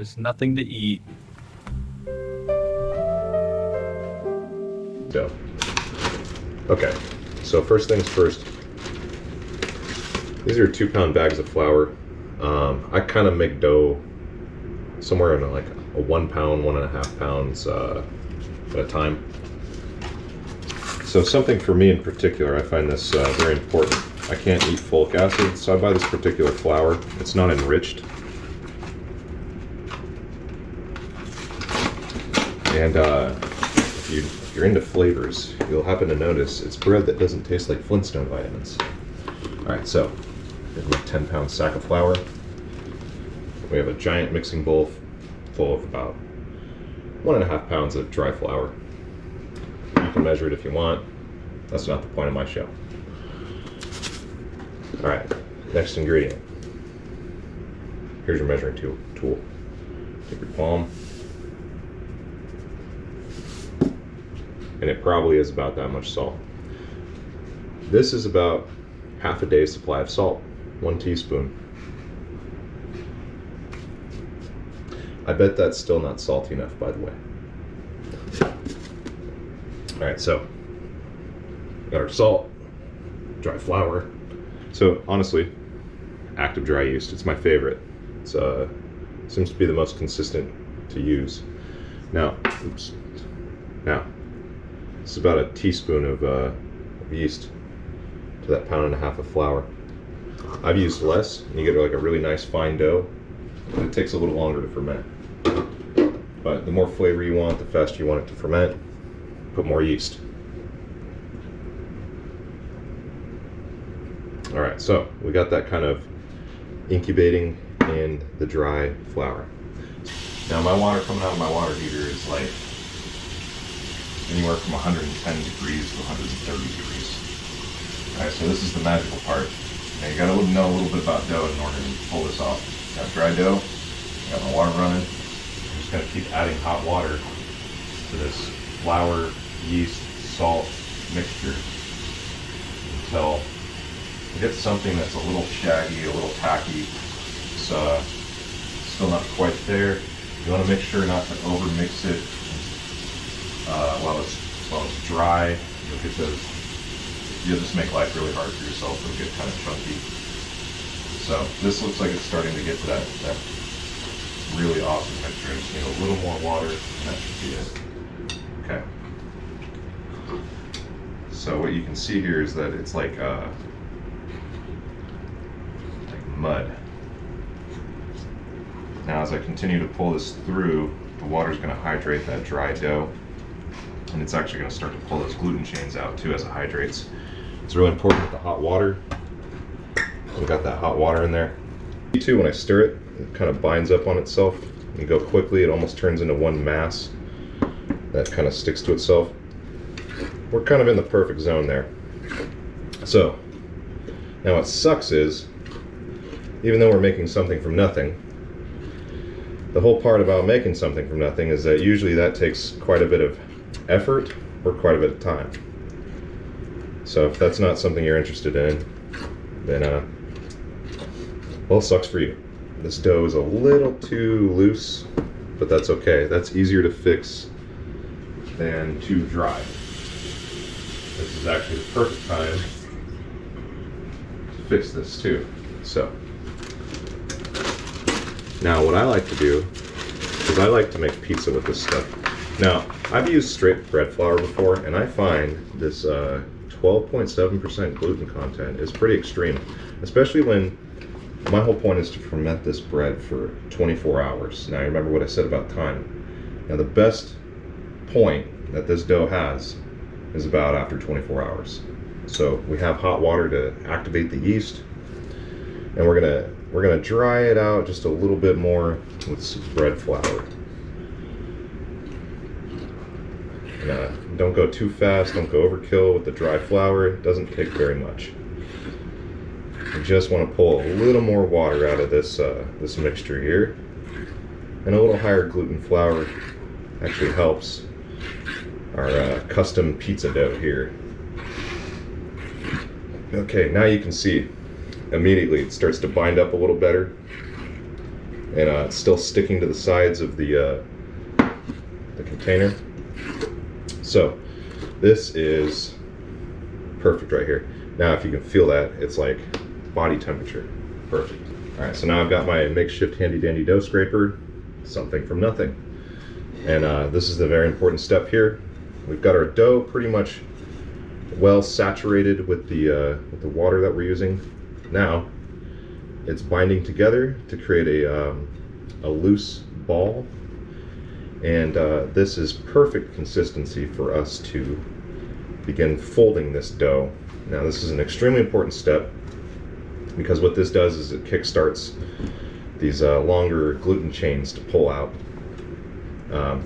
There's nothing to eat. Dough. Okay, so first things first. These are 2-pound bags of flour. I kind of make dough somewhere in like a 1 pound, 1.5 pounds at a time. So something for me in particular, I find this very important. I can't eat folic acid, so I buy this particular flour. It's not enriched. And if you're into flavors, you'll happen to notice it's bread that doesn't taste like Flintstone vitamins. Alright, so here's my 10-pound sack of flour. We have a giant mixing bowl full of about 1.5 pounds of dry flour. You can measure it if you want. That's not the point of my show. Alright, next ingredient. Here's your measuring tool. Take your palm. And it probably is about that much salt. This is about half a day's supply of salt. 1 teaspoon. I bet that's still not salty enough, by the way. Alright, so got our salt, dry flour. So honestly, active dry yeast, it's my favorite. It's seems to be the most consistent to use. Now, this is about a teaspoon of yeast to that 1.5 pounds of flour. I've used less, and you get like a really nice fine dough, but it takes a little longer to ferment. But the more flavor you want, the faster you want it to ferment, put more yeast. Alright, so we got that kind of incubating in the dry flour. Now my water coming out of my water heater is like anywhere from 110 degrees to 130 degrees. Alright, so this is the magical part. Now you gotta know a little bit about dough in order to pull this off. Got dry dough, got my water running. I'm just gonna keep adding hot water to this flour, yeast, salt mixture until you get something that's a little shaggy, a little tacky. It's still not quite there. You want to make sure not to over mix it while it's dry. You'll just make life really hard for yourself. It'll get kind of chunky. So this looks like it's starting to get to that really awesome texture. I just need a little more water, and that should be it. Okay. So what you can see here is that it's like mud. Now as I continue to pull this through, the water is going to hydrate that dry dough, and it's actually going to start to pull those gluten chains out too as it hydrates. It's really important with the hot water. We got that hot water in there. Too, when I stir it, it kind of binds up on itself. You go quickly, it almost turns into one mass that kind of sticks to itself. We're kind of in the perfect zone there. So now what sucks is, even though we're making something from nothing, the whole part about making something from nothing is that usually that takes quite a bit of effort or quite a bit of time. So if that's not something you're interested in, then well, it sucks for you. This dough is a little too loose, but that's okay. That's easier to fix than too dry. This is actually the perfect time to fix this too. So now what I like to do is I like to make pizza with this stuff. Now I've used straight bread flour before, and I find this 12.7% gluten content is pretty extreme, especially when my whole point is to ferment this bread for 24 hours. Now remember what I said about time. Now the best point that this dough has is about after 24 hours. So we have hot water to activate the yeast, and we're gonna dry it out just a little bit more with some bread flour. And, don't go too fast, don't go overkill with the dry flour. It doesn't take very much. You just want to pull a little more water out of this this mixture here, and a little higher gluten flour actually helps our custom pizza dough here. Okay, now you can see immediately it starts to bind up a little better. and it's still sticking to the sides of the container. So this is perfect right here. Now if you can feel that, it's like body temperature. Perfect. All right, so now I've got my makeshift handy dandy dough scraper, something from nothing. And this is the very important step here. We've got our dough pretty much well saturated with the water that we're using. Now it's binding together to create a loose ball, and this is perfect consistency for us to begin folding this dough. Now this is an extremely important step, because what this does is it kickstarts these longer gluten chains to pull out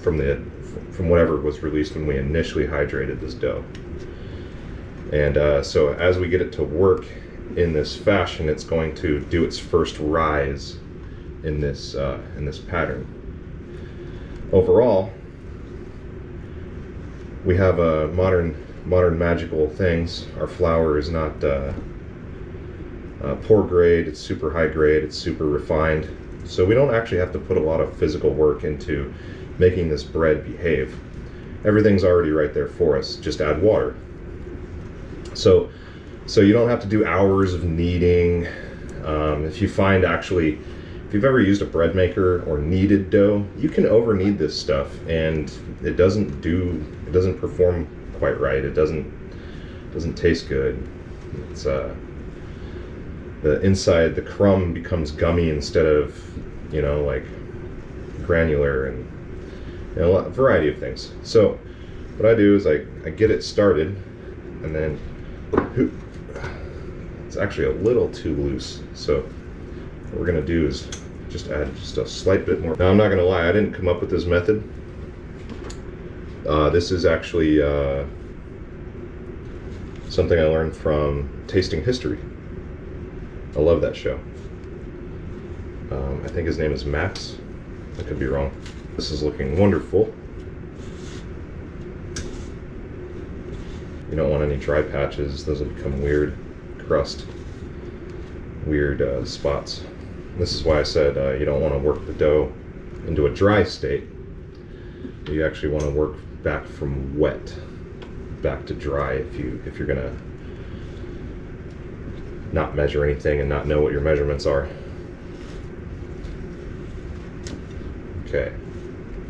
from whatever was released when we initially hydrated this dough. And so as we get it to work in this fashion, it's going to do its first rise in this pattern. Overall, we have modern magical things. Our flour is not poor grade, it's super high grade, it's super refined. So we don't actually have to put a lot of physical work into making this bread behave. Everything's already right there for us, just add water. So you don't have to do hours of kneading. If you find actually, if you've ever used a bread maker or kneaded dough, you can over knead this stuff and it doesn't perform quite right. It doesn't taste good. It's the inside, the crumb becomes gummy instead of, you know, like granular, and you know, a variety of things. So what I do is I get it started, and then it's actually a little too loose. So what we're gonna do is just add just a slight bit more. Now I'm not gonna lie, I didn't come up with this method. This is actually something I learned from Tasting History. I love that show. I think his name is Max. I could be wrong. This is looking wonderful. You don't want any dry patches. Those will become weird crust, weird spots. This is why I said you don't want to work the dough into a dry state. You actually want to work back from wet back to dry if you're gonna not measure anything and not know what your measurements are. Okay,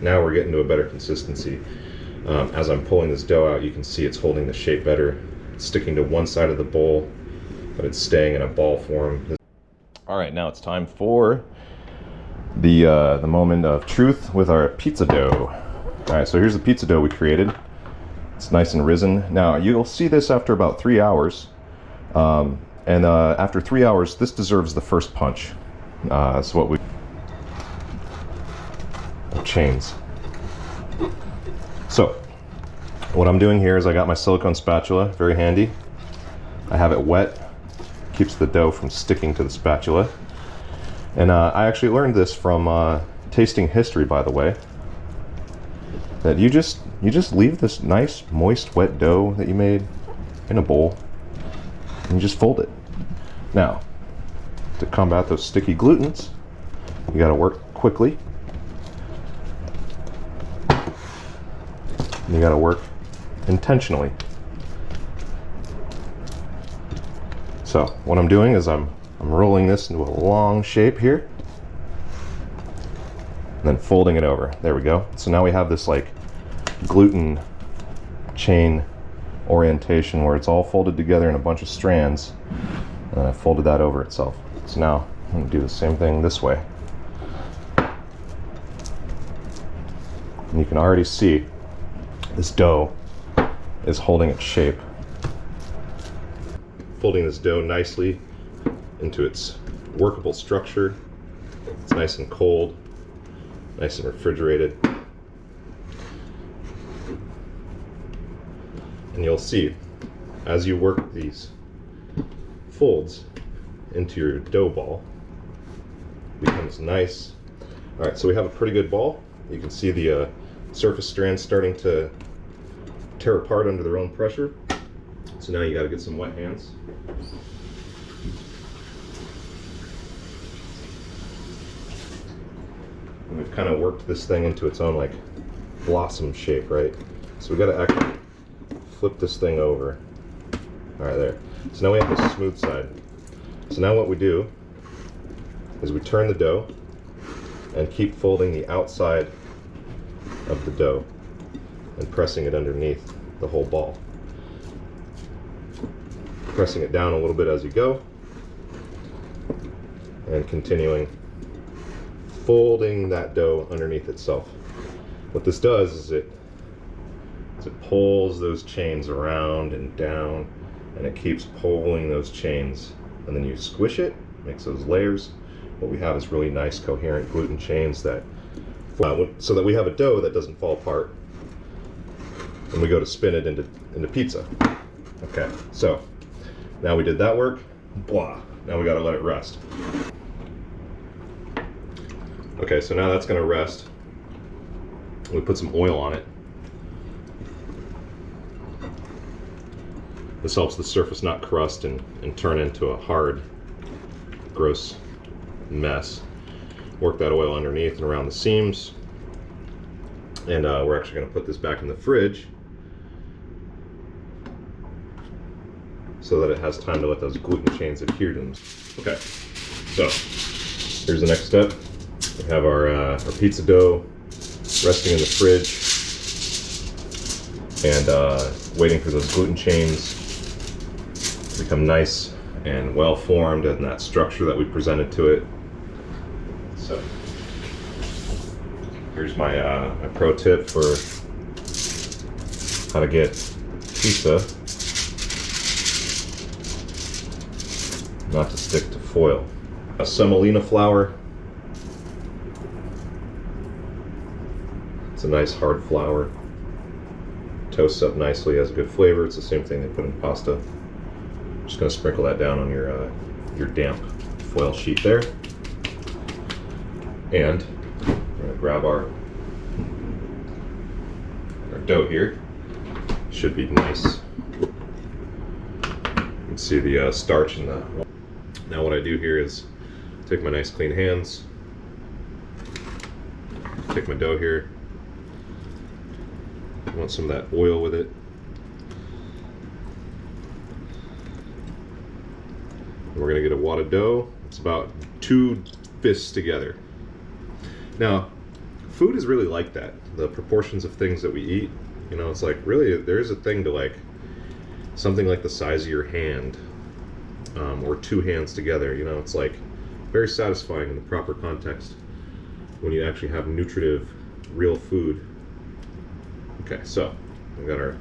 now we're getting to a better consistency. As I'm pulling this dough out, you can see it's holding the shape better. It's sticking to one side of the bowl, but it's staying in a ball form. All right, now it's time for the moment of truth with our pizza dough. All right, so here's the pizza dough we created. It's nice and risen. Now you'll see this after about 3 hours. And after 3 hours, this deserves the first punch. That's what we... chains. So, what I'm doing here is I got my silicone spatula, very handy. I have it wet, keeps the dough from sticking to the spatula. And I actually learned this from Tasting History, by the way. That you just leave this nice, moist, wet dough that you made in a bowl, and you just fold it. Now, to combat those sticky glutens, you gotta work quickly. You gotta work intentionally. So, what I'm doing is I'm rolling this into a long shape here, and then folding it over. There we go. So now we have this like gluten chain orientation where it's all folded together in a bunch of strands, and I folded that over itself. So now I'm going to do the same thing this way. And you can already see this dough is holding its shape. Folding this dough nicely into its workable structure. It's nice and cold, nice and refrigerated. And you'll see, as you work these folds into your dough ball, it becomes nice. All right, so we have a pretty good ball. You can see the surface strands starting to tear apart under their own pressure. So now you got to get some wet hands. And we've kind of worked this thing into its own like blossom shape, right? So we got to actually flip this thing over. All right, there. So now we have the smooth side. So now what we do is we turn the dough and keep folding the outside of the dough and pressing it underneath the whole ball. Pressing it down a little bit as you go and continuing folding that dough underneath itself. What this does is it pulls those chains around and down, and it keeps pulling those chains, and then you squish it, makes those layers. What we have is really nice coherent gluten chains that so that we have a dough that doesn't fall apart when we go to spin it into pizza. Okay, so now we did that work, blah. Now we gotta let it rest. Okay, so now that's gonna rest. We put some oil on it. This helps the surface not crust and turn into a hard, gross mess. Work that oil underneath and around the seams. And we're actually gonna put this back in the fridge so that it has time to let those gluten chains adhere to them. Okay, so here's the next step. We have our pizza dough resting in the fridge and waiting for those gluten chains to become nice and well formed in that structure that we presented to it. So here's my, my pro tip for how to get pizza not to stick to foil. A semolina flour. It's a nice hard flour. Toasts up nicely, has a good flavor. It's the same thing they put in pasta. Just gonna sprinkle that down on your damp foil sheet there. And we're gonna grab our dough here. Should be nice. You can see the starch in the. Now what I do here is take my nice clean hands, take my dough here. I want some of that oil with it. And we're gonna get a wad of dough. It's about 2 fists together. Now, food is really like that. The proportions of things that we eat, you know, it's like really there is a thing to like something like the size of your hand, or 2 hands together. You know, it's like very satisfying in the proper context when you actually have nutritive, real food. Okay, so we've got our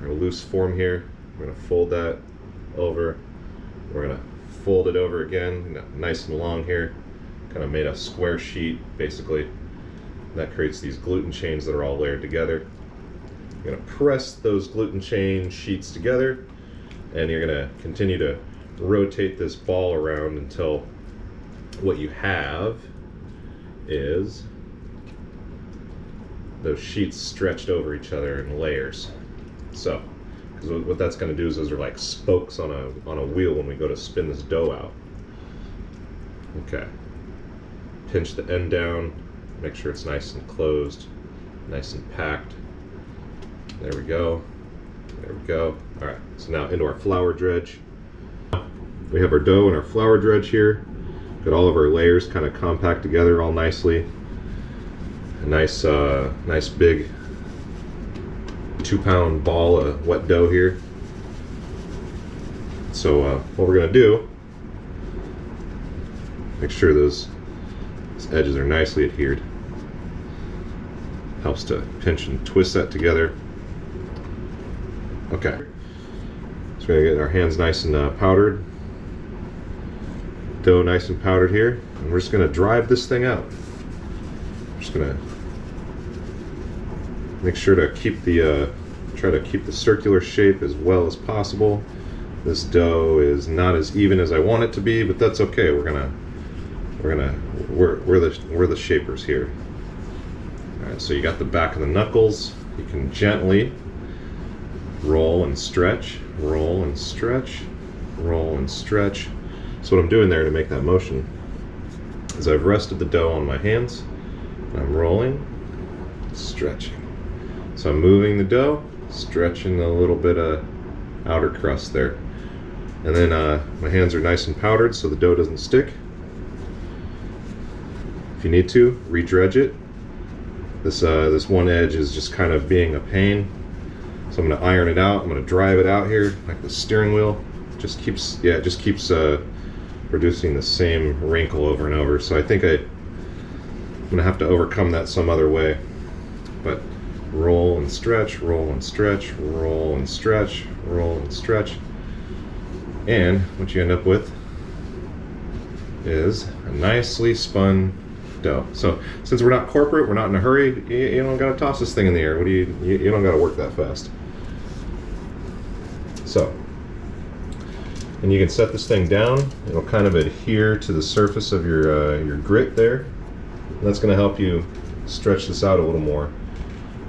loose form here. We're gonna fold that over. We're gonna fold it over again, nice and long here. Kind of made a square sheet, basically. That creates these gluten chains that are all layered together. You're gonna press those gluten chain sheets together, and you're gonna continue to rotate this ball around until what you have is those sheets stretched over each other in layers. So, because what that's going to do is those are like spokes on a wheel when we go to spin this dough out. Okay. Pinch the end down, make sure it's nice and closed, nice and packed. There we go. There we go. All right. So now into our flour dredge. We have our dough and our flour dredge here. Got all of our layers kind of compact together all nicely. A nice, nice big 2-pound ball of wet dough here. So what we're gonna do, make sure those edges are nicely adhered. Helps to pinch and twist that together. Okay. So we're gonna get our hands nice and powdered. Dough nice and powdered here, and we're just gonna drive this thing out. Just gonna make sure to keep the try to keep the circular shape as well as possible. This dough is not as even as I want it to be, but that's okay. We're the shapers here. All right, so you got the back of the knuckles. You can gently roll and stretch, roll and stretch, roll and stretch. So what I'm doing there to make that motion is I've rested the dough on my hands, and I'm rolling, stretching. So I'm moving the dough, stretching a little bit of outer crust there. And then my hands are nice and powdered so the dough doesn't stick. If you need to, re-dredge it. This one edge is just kind of being a pain. So I'm going to iron it out. I'm going to drive it out here like the steering wheel. It just keeps producing the same wrinkle over and over. So I think I'm going to have to overcome that some other way. But roll and stretch, roll and stretch, roll and stretch, roll and stretch. And what you end up with is a nicely spun dough. So since we're not corporate, we're not in a hurry, you don't gotta toss this thing in the air. What do you don't gotta work that fast. So, and you can set this thing down. It'll kind of adhere to the surface of your grit there. And that's gonna help you stretch this out a little more.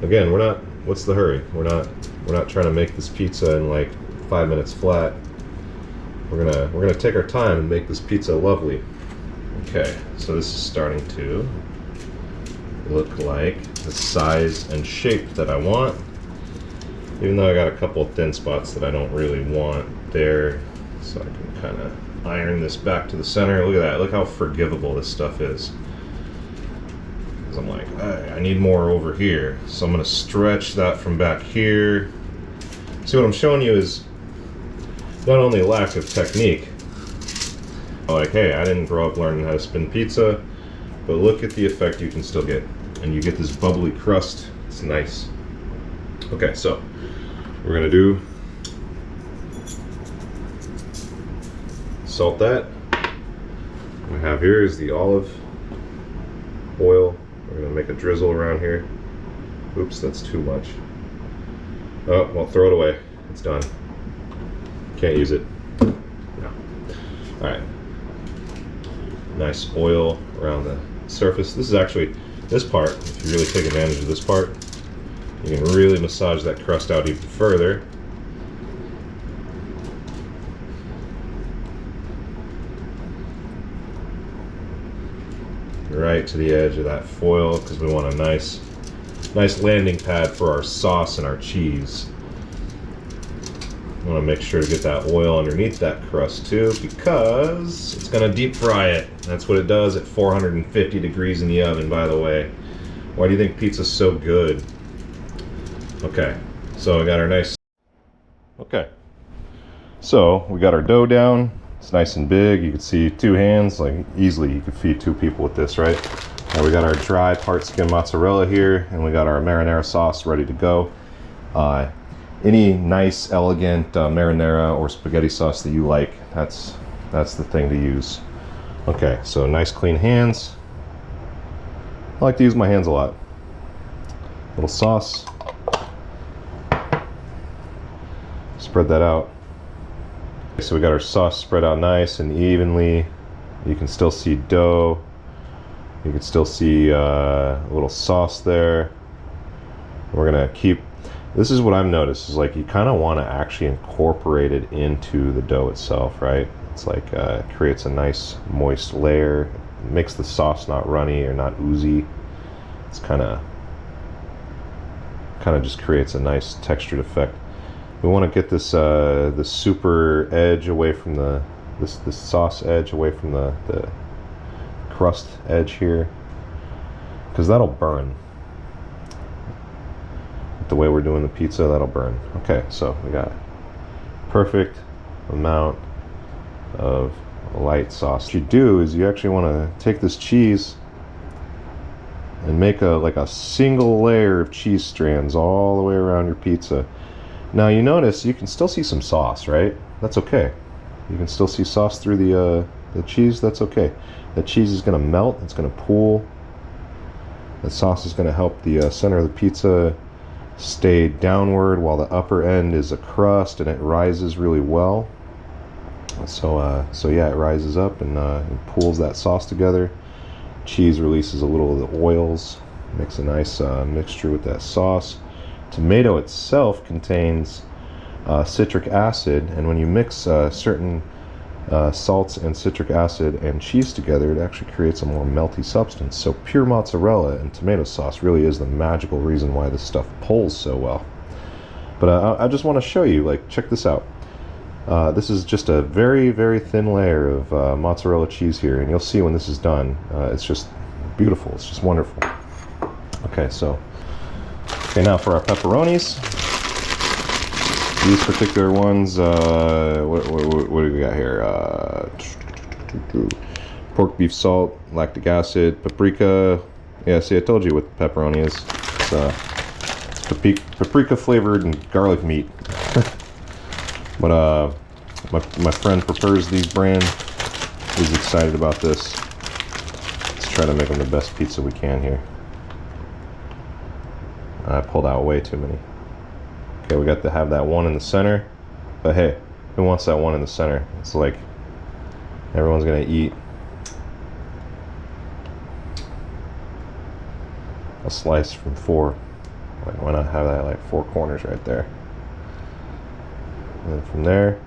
Again, we're not, what's the hurry? We're not trying to make this pizza in like 5 minutes flat. We're gonna take our time and make this pizza lovely. Okay, so this is starting to look like the size and shape that I want. Even though I got a couple of thin spots that I don't really want there. So I can kind of iron this back to the center. Look at that, look how forgivable this stuff is. Because I'm like, I need more over here. So I'm gonna stretch that from back here. See, what I'm showing you is not only a lack of technique, like, hey, I didn't grow up learning how to spin pizza, but look at the effect you can still get. And you get this bubbly crust. It's nice. Okay, so we're gonna do salt that. What we have here is the olive oil. We're gonna make a drizzle around here. Oops, that's too much. Oh, well, throw it away. It's done. Can't use it. No. All right. Nice oil around the surface. This is actually, this part, if you really take advantage of this part, you can really massage that crust out even further. Right to the edge of that foil, because we want a nice landing pad for our sauce and our cheese. I want to make sure to get that oil underneath that crust too, because it's going to deep fry it. That's what it does at 450 degrees in the oven, by the way. Why do you think pizza's so good? Okay, so we got our nice... Okay, so we got our dough down. It's nice and big. You can see 2 hands, like easily you could feed 2 people with this, right? Now we got our dry part skin mozzarella here, and we got our marinara sauce ready to go. Any nice, elegant marinara or spaghetti sauce that you like, that's the thing to use. Okay, so nice clean hands. I like to use my hands a lot. Little sauce. Spread that out. So we got our sauce spread out nice and evenly. You can still see dough. You can still see a little sauce there. We're gonna keep, this is what I've noticed, is like you kind of want to actually incorporate it into the dough itself, right? It's like it creates a nice moist layer. It makes the sauce not runny or not oozy. It's kind of just creates a nice textured effect. We want to get this the super edge away from this sauce edge away from the crust edge here, because that'll burn. The way we're doing the pizza, that'll burn. Okay, so we got perfect amount of light sauce. What you do is you actually want to take this cheese and make like a single layer of cheese strands all the way around your pizza. Now you notice you can still see some sauce, right? That's okay. You can still see sauce through the cheese. That's okay. The cheese is going to melt. It's going to pool. The sauce is going to help the center of the pizza stay downward while the upper end is a crust, and it rises really well. So yeah, it rises up and it pulls that sauce together. Cheese releases a little of the oils, makes a nice mixture with that sauce. Tomato itself contains citric acid, and when you mix certain salts and citric acid and cheese together, it actually creates a more melty substance. So pure mozzarella and tomato sauce really is the magical reason why this stuff pulls so well. But I just want to show you, like, check this out. This is just a very, very thin layer of mozzarella cheese here, and you'll see when this is done, it's just beautiful. It's just wonderful. Okay, now for our pepperonis. These particular ones, what do we got here? Pork, beef, salt, lactic acid, paprika. Yeah, see, I told you what pepperoni is. It's paprika flavored and garlic meat. But my friend prefers these brand. He's excited about this. Let's try to make them the best pizza we can here. I pulled out way too many. Okay, we got to have that one in the center. But hey, who wants that one in the center? It's like everyone's gonna eat a slice from 4. Like, why not have that like 4 corners right there? And then from there,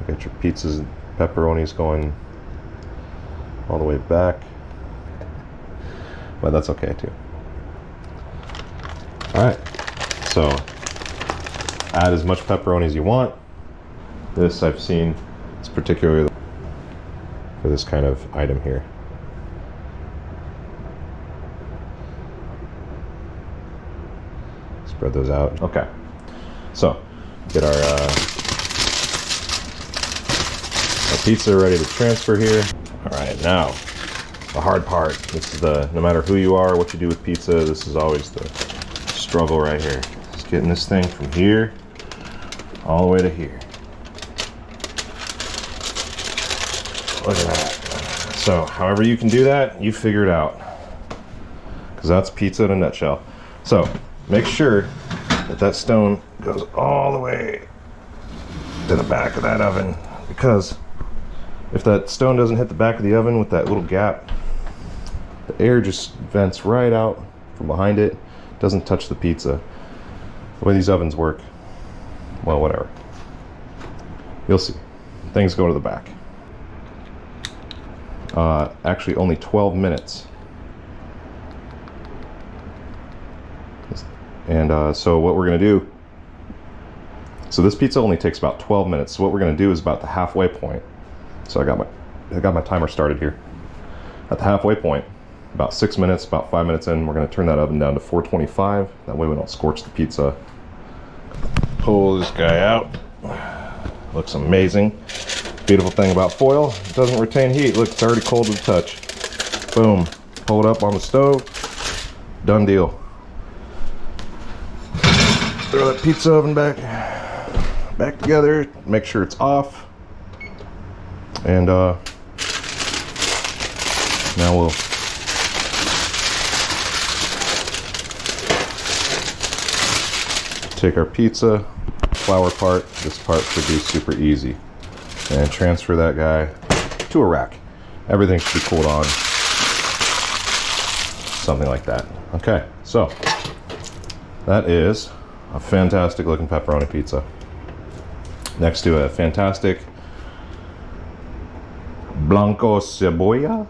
you got your pizzas and pepperonis going all the way back. But that's okay too. Alright, so add as much pepperoni as you want. This I've seen is particularly for this kind of item here. Spread those out. Okay, so get our pizza ready to transfer here. All right, now the hard part. This is no matter who you are, what you do with pizza, this is always the struggle right here. Just getting this thing from here all the way to here. Look at that. So however you can do that, you figure it out, because that's pizza in a nutshell. So make sure that stone goes all the way to the back of that oven, because if that stone doesn't hit the back of the oven with that little gap, the air just vents right out from behind it, doesn't touch the pizza. The way these ovens work, well, whatever. You'll see. Things go to the back. Actually, only 12 minutes. And so what we're gonna do, so this pizza only takes about 12 minutes. So what we're gonna do is about the halfway point. So I got my timer started here. At the halfway point, about 6 minutes, about 5 minutes in, we're gonna turn that oven down to 425. That way we don't scorch the pizza. Pull this guy out. Looks amazing. Beautiful thing about foil, it doesn't retain heat. Look, it's already cold to the touch. Boom, pull it up on the stove. Done deal. Throw that pizza oven back together, make sure it's off. And now we'll take our pizza flour part. This part should be super easy, and transfer that guy to a rack. Everything should be cooled on, something like that. Okay, so that is a fantastic looking pepperoni pizza next to a fantastic blanco cebolla.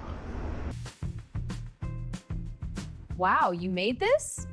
Wow, you made this?